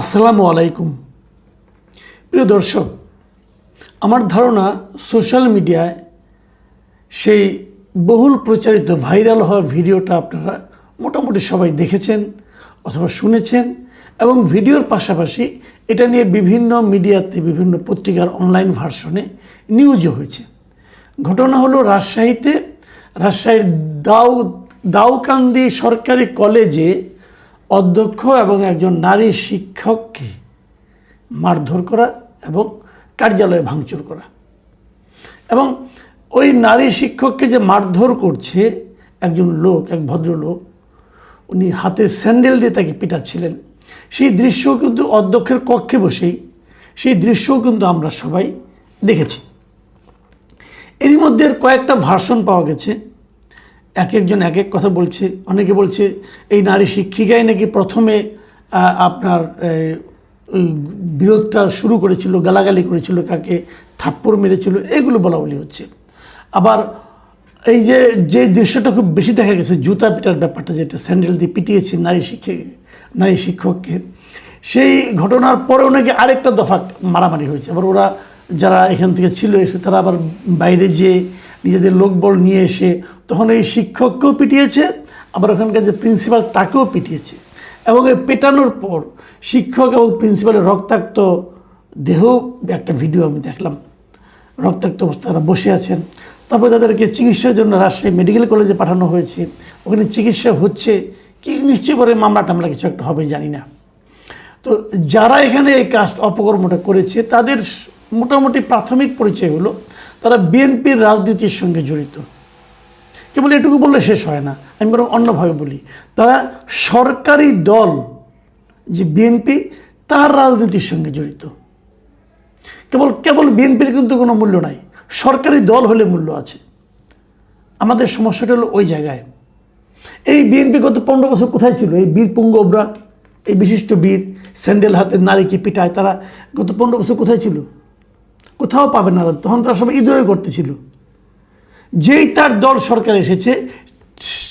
আসসালামু আলাইকুম। প্রিয় দর্শক, আমার ধারণা সোশ্যাল মিডিয়ায় সেই বহুল প্রচারিত ভাইরাল হওয়া ভিডিওটা আপনারা মোটামুটি সবাই দেখেছেন অথবা শুনেছেন, এবং ভিডিওর পাশাপাশি এটা নিয়ে বিভিন্ন মিডিয়াতে, বিভিন্ন পত্রিকার অনলাইন ভার্সনে নিউজও হয়েছে। ঘটনা হলো রাজশাহীর দাউকান্দি সরকারি কলেজে অধ্যক্ষ এবং একজন নারী শিক্ষককে মারধর করা এবং কার্যালয়ে ভাঙচুর করা। এবং ওই নারী শিক্ষককে যে মারধর করছে একজন লোক, এক ভদ্রলোক, উনি হাতে স্যান্ডেল দিয়ে তাকে পিটাচ্ছিলেন, সেই দৃশ্যও কিন্তু অধ্যক্ষের কক্ষে বসেই সেই দৃশ্যও কিন্তু আমরা সবাই দেখেছি। এরই মধ্যে কয়েকটা ভার্সন পাওয়া গেছে, এক একজন এক এক কথা বলছে। অনেকে বলছে এই নারী শিক্ষিকাই নাকি প্রথমে আপনার ওই বিরোধটা শুরু করেছিল, গালাগালি করেছিল, কাকে থাপ্পড় মেরেছিল, এগুলো বলা বলি হচ্ছে। আবার এই যে দৃশ্যটা খুব বেশি দেখা গেছে, জুতা পিটার ব্যাপারটা, যেটা স্যান্ডেল দিয়ে পিটিয়েছে নারী শিক্ষককে, সেই ঘটনার পরেও নাকি আরেকটা দফা মারামারি হয়েছে। আবার ওরা যারা এখান থেকে ছিল এসে তারা আবার বাইরে যেয়ে নিজেদের লোকবল নিয়ে এসে তখন এই শিক্ষককেও পিটিয়েছে, আবার ওখানকার যে প্রিন্সিপাল তাকেও পিটিয়েছে। এবং এই পেটানোর পর শিক্ষক এবং প্রিন্সিপালের রক্তাক্ত দেহ একটা ভিডিও আমি দেখলাম, রক্তাক্ত অবস্থা তারা বসে আছেন। তারপর তাদেরকে চিকিৎসার জন্য রাজশাহী মেডিকেল কলেজে পাঠানো হয়েছে, ওখানে চিকিৎসা হচ্ছে কি, নিশ্চয়ই পরে মামলা টামলা কিছু একটা হবে জানি না। তো যারা এখানে এই কাজ অপকর্মটা করেছে তাদের মোটামুটি প্রাথমিক পরিচয় হলো তারা বিএনপির রাজনীতির সঙ্গে জড়িত। কেবল এটুকু বললে শেষ হয় না, আমি বরং অন্যভাবে বলি, তারা সরকারি দল যে বিএনপি তার রাজনীতির সঙ্গে জড়িত। কেবল বিএনপির কিন্তু কোনো মূল্য নাই, সরকারি দল হলে মূল্য আছে। আমাদের সমস্যাটা হলো ওই জায়গায়। এই বিএনপি গত 15 বছর কোথায় ছিল? এই বীর পুঙ্গবরা, এই বিশিষ্ট বীর স্যান্ডেল হাতে নারীকে পিটায়, তারা গত 15 বছর কোথায় ছিল? কোথাও পাবে না। তখন তারা সবাই ইদরে করতেছিল। যেই তার দল সরকার এসেছে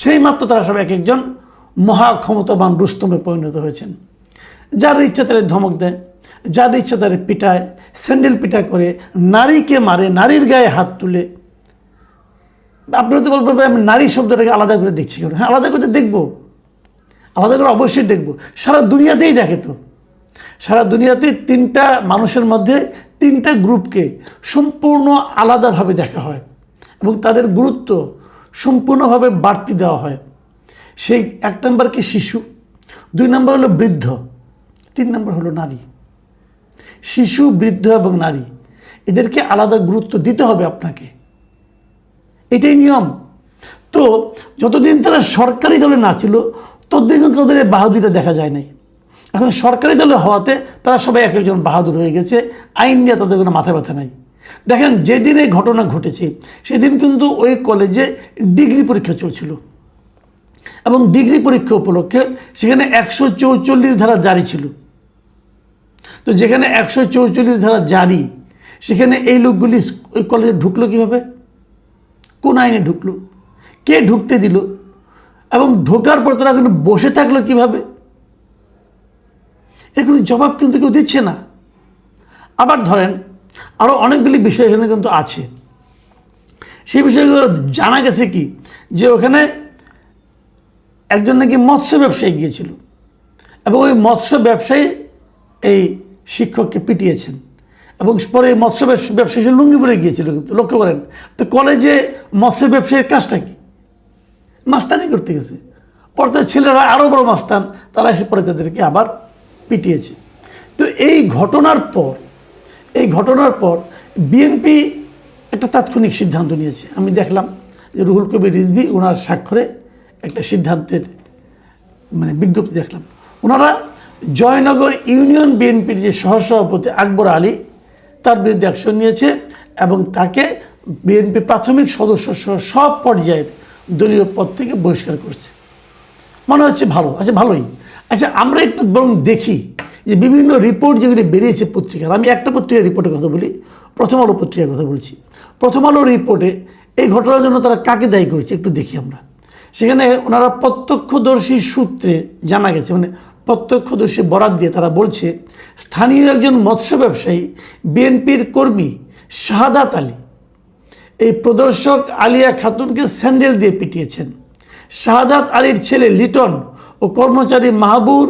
সেই মাত্র তারা সব এক একজন মহা ক্ষমতাবান রুস্তমে পরিণত হয়েছেন। যার ইচ্ছা তারা ধমক দেয়, যার ইচ্ছা তারা পিটায়, স্যান্ডেল পিটা করে, নারীকে মারে, নারীর গায়ে হাত তুলে। আপনারা তো বলবেন আমি নারী শব্দটাকে আলাদা করে দেখছি কেন? হ্যাঁ, আলাদা করে দেখবো, আলাদা করে অবশ্যই দেখবো। সারা দুনিয়াতেই দেখে তো, সারা দুনিয়াতে 3টা মানুষের মধ্যে 3টা গ্রুপকে সম্পূর্ণ আলাদাভাবে দেখা হয় এবং তাদের গুরুত্ব সম্পূর্ণভাবে বাড়তি দেওয়া হয়। সেই 1 নম্বর কি শিশু, 2 নম্বর হলো বৃদ্ধ, 3 নম্বর হলো নারী। শিশু, বৃদ্ধ এবং নারী, এদেরকে আলাদা গুরুত্ব দিতে হবে আপনাকে, এটাই নিয়ম। তো যতদিন তারা সরকারি দলে না ছিল ততদিন কিন্তু তাদের এই বাহাদুরিটা দেখা যায় নাই। এখন সরকারি দলে হওয়াতে তারা সবাই এক একজন বাহাদুর হয়ে গেছে, আইন নিয়ে তাদের কোনো মাথা ব্যথা নাই। দেখেন, যেদিন এই ঘটনা ঘটেছে সেদিন কিন্তু ওই কলেজে ডিগ্রি পরীক্ষা চলছিল এবং ডিগ্রি পরীক্ষা উপলক্ষে সেখানে 144 ধারা জারি ছিল। তো যেখানে 144 ধারা জারি, সেখানে এই লোকগুলি ওই কলেজে ঢুকলো কীভাবে? কোন আইনে ঢুকলো? কে ঢুকতে দিল? এবং ঢোকার পর তারা কিন্তু বসে থাকলো কীভাবে? এগুলো জবাব কিন্তু কেউ দিচ্ছে না। আবার ধরেন আরও অনেকগুলি বিষয় এখানে কিন্তু আছে। সেই বিষয়গুলো জানা গেছে কি, যে ওখানে একজন নাকি মৎস্য ব্যবসায়ী গিয়েছিল এবং ওই মৎস্য ব্যবসায়ী এই শিক্ষককে পিটিয়েছেন এবং পরে মৎস্য ব্যবসায়ী লুঙ্গি পরে গিয়েছিল। কিন্তু লক্ষ্য করেন তো, কলেজে মৎস্য ব্যবসায়ীর কাজটা কি? মাস্তানি করতে গেছে। পরে তার ছেলেরা আরও বড় মাস্তান, তারা এসে পরে তাদেরকে আবার পিটিয়েছে। তো এই ঘটনার পর বিএনপি একটা তাৎক্ষণিক সিদ্ধান্ত নিয়েছে। আমি দেখলাম যে রুহুল কবির রিজভী ওনার স্বাক্ষরে একটা সিদ্ধান্তের বিজ্ঞপ্তি দেখলাম। ওনারা জয়নগর ইউনিয়ন বিএনপির যে সহসভাপতি আকবর আলী, তার বিরুদ্ধে অ্যাকশন নিয়েছে এবং তাকে বিএনপি প্রাথমিক সদস্য সহ সব পর্যায়ের দলীয় পদ থেকে বহিষ্কার করছে। মনে হচ্ছে ভালো, আচ্ছা ভালোই। আচ্ছা, আমরা একটু বরং দেখি যে বিভিন্ন রিপোর্ট যেগুলি বেরিয়েছে পত্রিকার। আমি একটা পত্রিকার রিপোর্টের কথা বলি, প্রথম আলো পত্রিকার কথা বলছি। প্রথম আলো রিপোর্টে এই ঘটনার জন্য তারা কাকে দায়ী করেছে একটু দেখি আমরা। সেখানে ওনারা প্রত্যক্ষদর্শী সূত্রে জানা গেছে, প্রত্যক্ষদর্শী বরাত দিয়ে তারা বলছে, স্থানীয় একজন মৎস্য ব্যবসায়ী বিএনপির কর্মী শাহাদাত আলী এই প্রদর্শক আলিয়া খাতুনকে স্যান্ডেল দিয়ে পিটিয়েছেন। শাহাদাত আলীর ছেলে লিটন ও কর্মচারী মাহবুর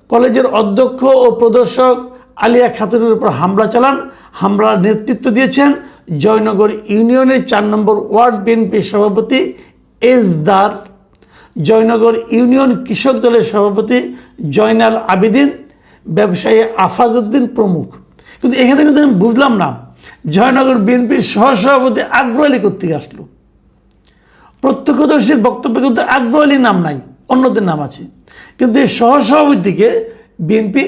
কলেজের অধ্যক্ষ ও প্রদর্শক আলিয়া খাতুনের উপর হামলা চালান। হামলার নেতৃত্ব দিয়েছেন জয়নগর ইউনিয়নের 4 নম্বর ওয়ার্ড বিএনপির সভাপতি এজদার, জয়নগর ইউনিয়ন কৃষক দলের সভাপতি জয়নাল আবেদিন, ব্যবসায়ী আফাজ উদ্দিন প্রমুখ। কিন্তু এখানে কিন্তু আমি বুঝলাম না জয়নগর বিএনপির সহসভাপতি আকবর আলী কোত্থেকে আসলো। প্রত্যক্ষদর্শীর বক্তব্যে কিন্তু আকবর আলীর নাম নাই, অন্যদের নাম আছে, কিন্তু এই সহসভাপতিকে বিএনপি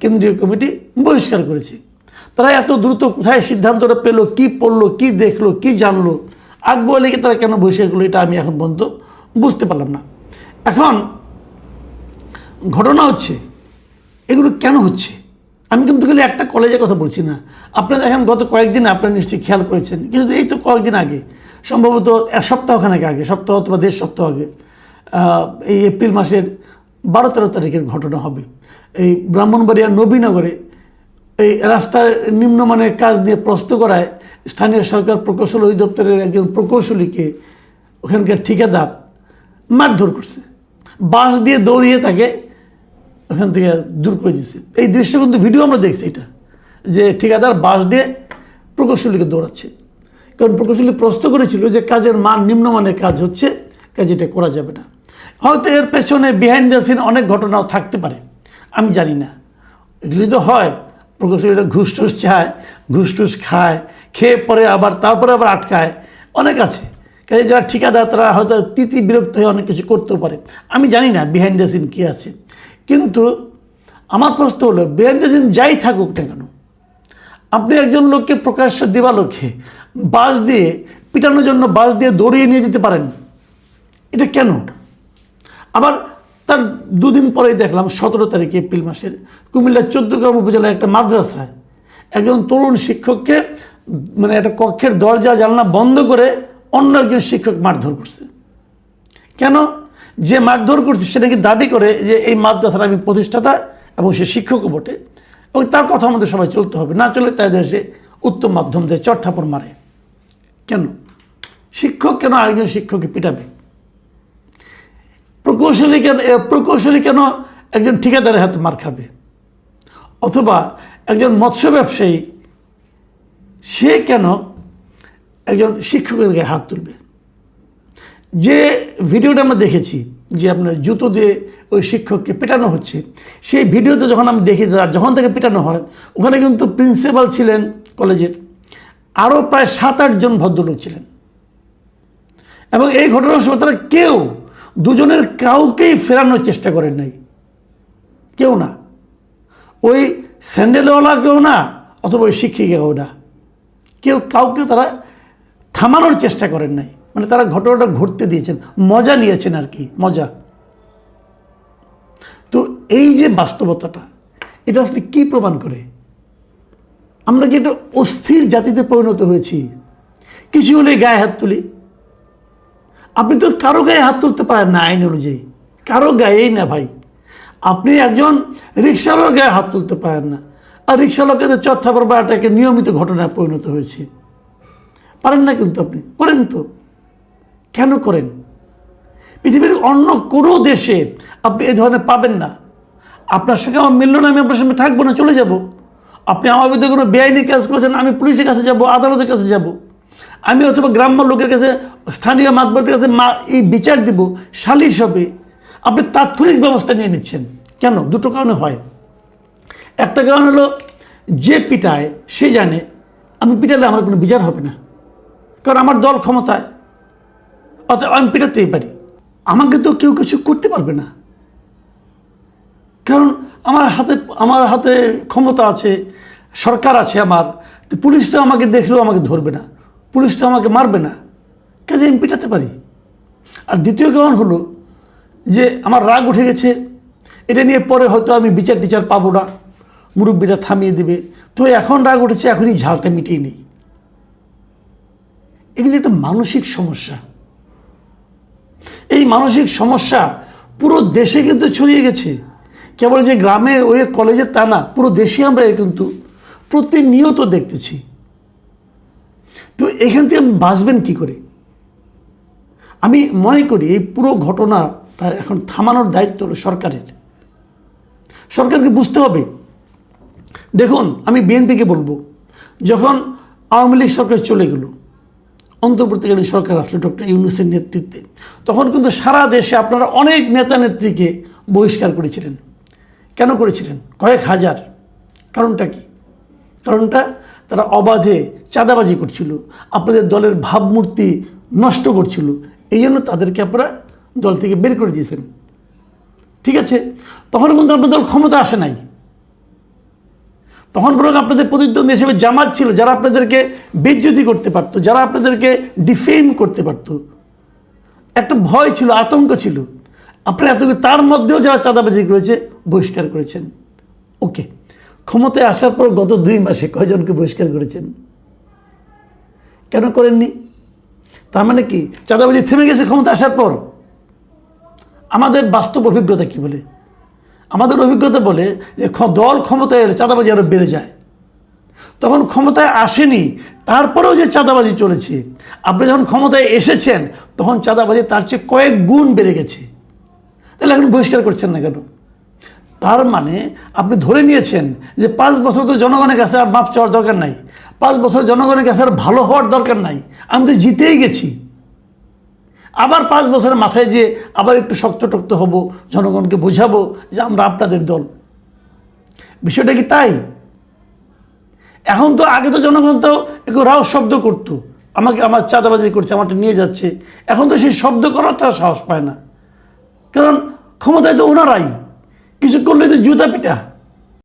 কেন্দ্রীয় কমিটি বহিষ্কার করেছে। তারা এত দ্রুত কোথায় সিদ্ধান্তটা পেলো, কি পড়লো, কি দেখলো, কি জানলো, আকবর আলীকে তারা কেন বহিষ্কার করলো, এটা আমি এখন পর্যন্ত বুঝতে পারলাম না। এখন ঘটনা হচ্ছে এগুলো কেন হচ্ছে, আমি কিন্তু খালি একটা কলেজের কথা বলছি না। আপনারা দেখেন গত কয়েকদিন আপনারা নিশ্চয়ই খেয়াল করেছেন, কিন্তু এই তো কয়েকদিন আগে, সম্ভবত এক সপ্তাহখানেক আগে, সপ্তাহ অথবা 1.5 সপ্তাহ আগে, এই এপ্রিল মাসের 12-13 তারিখের ঘটনা হবে। এই ব্রাহ্মণবাড়িয়া নবীনগরে এই রাস্তার নিম্নমানের কাজ নিয়ে প্রশ্ন করায় স্থানীয় সরকার প্রকৌশল অধিদপ্তরের একজন প্রকৌশলীকে ওখানকার ঠিকাদার মারধর করছে, বাঁশ দিয়ে দৌড়িয়ে তাকে ওখান থেকে দূর করে দিচ্ছে। এই দৃশ্য কিন্তু ভিডিও আমরা দেখছি, এটা যে ঠিকাদার বাঁশ দিয়ে প্রকৌশলীকে দৌড়াচ্ছে, কারণ প্রকৌশলী প্রশ্ন করেছিল যে কাজের মান নিম্নমানের কাজ হচ্ছে, কাজ এটা করা যাবে না। হয়তো এর পেছনে বিহাইন্ড দ্য সিন অনেক ঘটনাও থাকতে পারে, আমি জানি না। এগুলি তো হয়, প্রকৌশলীরা ঘুষ টুস চায়, ঘুষ টুস খায়, খেয়ে পরে আবার তারপরে আবার আটকায়, অনেক আছে। কাজে যারা ঠিকাদার তারা হয়তো বিরক্ত হয়ে অনেক কিছু করতেও পারে, আমি জানি না বিহাইন্ড দ্য সিন কী আছে। কিন্তু আমার প্রশ্ন হলো, বিহাইন্ড দ্য সিন যাই থাকুক না কেন, আপনি একজন লোককে প্রকাশ্য দিবালোকে বাঁশ দিয়ে পিটানোর জন্য বাঁশ দিয়ে দৌড়িয়ে নিয়ে যেতে পারেন, এটা কেন? আবার তার 2 দিন পরেই দেখলাম 17 তারিখে এপ্রিল মাসের কুমিল্লার 14গ্রাম উপজেলার একটা মাদ্রাসায় একজন তরুণ শিক্ষককে মানে একটা কক্ষের দরজা জানলা বন্ধ করে অন্য একজন শিক্ষক মারধর করছে। কেন? যে মারধর করছে সে নাকি দাবি করে যে এই মাদ্রাসার আমি প্রতিষ্ঠাতা এবং সে শিক্ষকও বটে, এবং তার কথা আমাদের সবাই চলতে হবে, না চলে তাই দেশে উত্তম মাধ্যম দিয়ে চটথাপড় মারে। কেন শিক্ষক কেন আরেকজন শিক্ষককে পিটাবে? প্রকৌশলী কেন একজন ঠিকাদারের হাতে মার খাবে? অথবা একজন মৎস্য ব্যবসায়ী সে কেন একজন শিক্ষকের গায়ে হাত তুলবে? যে ভিডিওটা আমরা দেখেছি যে আপনার জুতো দিয়ে ওই শিক্ষককে পেটানো হচ্ছে, সেই ভিডিওতে যখন আমি দেখি, যখন তাকে পেটানো হয়, ওখানে কিন্তু প্রিন্সিপাল ছিলেন কলেজের, আরও প্রায় 7-8 জন ভদ্রলোক ছিলেন, এবং এই ঘটনার সময় তারা কেউ দুজনের কাউকেই ফেরানোর চেষ্টা করেন নাই, কেউ না, ওই স্যান্ডেলওয়ালা কেউ না, অথবা ওই শিক্ষিকাও না, কেউ কাউকে তারা থামানোর চেষ্টা করেন নাই। মানে তারা ঘটনাটা ঘটতে দিয়েছেন, মজা নিয়েছেন আর কি, মজা। তো এই যে বাস্তবতাটা, এটা আসলে কী প্রমাণ করে? আমরা কি একটা অস্থির জাতিতে পরিণত হয়েছি? কিছু হলে গায়ে হাত তুলি। আপনি তো কারো গায়ে হাত তুলতে পারেন না আইন অনুযায়ী, কারো গায়েই না ভাই। আপনি একজন রিক্সাওয়ালার গায়ে হাত তুলতে পারেন না, আর রিক্সাওয়ালাকে তো চটথাপড় মারাটা একটা নিয়মিত ঘটনায় পরিণত হয়েছে। পারেন না, কিন্তু আপনি করেন তো। কেন করেন? পৃথিবীর অন্য কোনো দেশে আপনি এই ধরনের পাবেন না। আপনার সঙ্গে আমার মিলল না, আমি আপনার সঙ্গে থাকবো না, চলে যাব। আপনি আমার বিরুদ্ধে কোনো বেআইনি কাজ করেছেন, আমি পুলিশের কাছে যাব, আদালতের কাছে যাব, আমি অথবা গ্রাম্য লোকের কাছে, স্থানীয় মাতবরের কাছে এই বিচার দিব, সালিশ হবে। আপনি তাৎক্ষণিক ব্যবস্থা নিয়ে নিচ্ছেন কেন? 2টো কারণে হয়। একটা কারণ হলো, যে পিটায় সে জানে আমি পিটালে আমার কোনো বিচার হবে না, কারণ আমার দল ক্ষমতায়, অতএব আমি পিটাতেই পারি, আমাকে তো কেউ কিছু করতে পারবে না, কারণ আমার হাতে ক্ষমতা আছে, সরকার আছে আমার। পুলিশ তো আমাকে দেখলেও আমাকে ধরবে না, পুলিশ তো আমাকে মারবে না, কাজে আমি পিটাতে পারি। আর দ্বিতীয় কারণ হলো যে আমার রাগ উঠে গেছে, এটা নিয়ে পরে হয়তো আমি বিচার টিচার পাবো না, মুরব্বীরা থামিয়ে দেবে, তো এখন রাগ উঠেছে, এখনই ঝালটা মিটিয়ে নেই। এগুলি একটা মানসিক সমস্যা। এই মানসিক সমস্যা পুরো দেশে কিন্তু ছড়িয়ে গেছে। কেবল যে গ্রামে ওই কলেজে তা না, পুরো দেশে আমরা কিন্তু প্রতিনিয়ত দেখতেছি। তো এখান থেকে বাঁচবেন কী করে? আমি মনে করি এই পুরো ঘটনাটা এখন থামানোর দায়িত্ব হলো সরকারের। সরকারকে বুঝতে হবে। দেখুন, আমি বিএনপিকে বলবো, যখন আওয়ামী লীগ সরকার চলে গেল, অন্তর্বর্তীকালীন সরকার আসলে ডক্টর ইউনূসের নেতৃত্বে, তখন কিন্তু সারা দেশে আপনারা অনেক নেতা নেত্রীকে বহিষ্কার করেছিলেন। কেন করেছিলেন? কয়েক হাজার। কারণটা কি? কারণটা তারা অবাধে চাঁদাবাজি করছিল, আপনাদের দলের ভাবমূর্তি নষ্ট করছিল, এই জন্য তাদেরকে আপনারা দল থেকে বের করে দিয়েছেন। ঠিক আছে, তখন কিন্তু আপনাদের দল ক্ষমতা আসে নাই। তখন বরং আপনাদের প্রতিদ্বন্দ্বী হিসেবে জামাত ছিল, যারা আপনাদেরকে বেইজ্জতি করতে পারতো, যারা আপনাদেরকে ডিফেম করতে পারতো। একটা ভয় ছিল, আতঙ্ক ছিল। আপনারা এত, তার মধ্যেও যারা চাঁদাবাজি করেছে বহিষ্কার করেছেন। ওকে, ক্ষমতায় আসার পর গত 2 মাসে কয়জনকে বহিষ্কার করেছেন? কেন করেননি? তার মানে কি চাঁদাবাজি থেমে গেছে ক্ষমতা আসার পর? আমাদের বাস্তব অভিজ্ঞতা কি বলে? আমাদের অভিজ্ঞতা বলে যে দল ক্ষমতায় এলে চাঁদাবাজি আরও বেড়ে যায়। তখন ক্ষমতায় আসেনি, তারপরেও যে চাঁদাবাজি চলেছে, আপনি যখন ক্ষমতায় এসেছেন তখন চাঁদাবাজি তার চেয়ে কয়েক গুণ বেড়ে গেছে। তাহলে এখন বহিষ্কার করছেন না কেন? তার মানে আপনি ধরে নিয়েছেন যে 5 বছর তো জনগণের কাছে আর মাপ চাওয়ার দরকার নাই, 5 বছর জনগণের কাছে আর ভালো হওয়ার দরকার নাই, আমি তো জিতেই গেছি। আবার 5 বছরের মাথায় যে আবার একটু শক্ত হব, জনগণকে বোঝাবো যে আমরা আপনাদের দল। বিষয়টা কি তাই? এখন তো আগে তো জনগণ তো একটু রাও শব্দ করতো, আমাকে আমার চাঁদাবাজি করছে, আমারটা নিয়ে যাচ্ছে। এখন তো সেই শব্দ করার তার সাহস পায় না, কারণ ক্ষমতায় তো ওনারাই, কিছু করলে তো জুতা পিটা।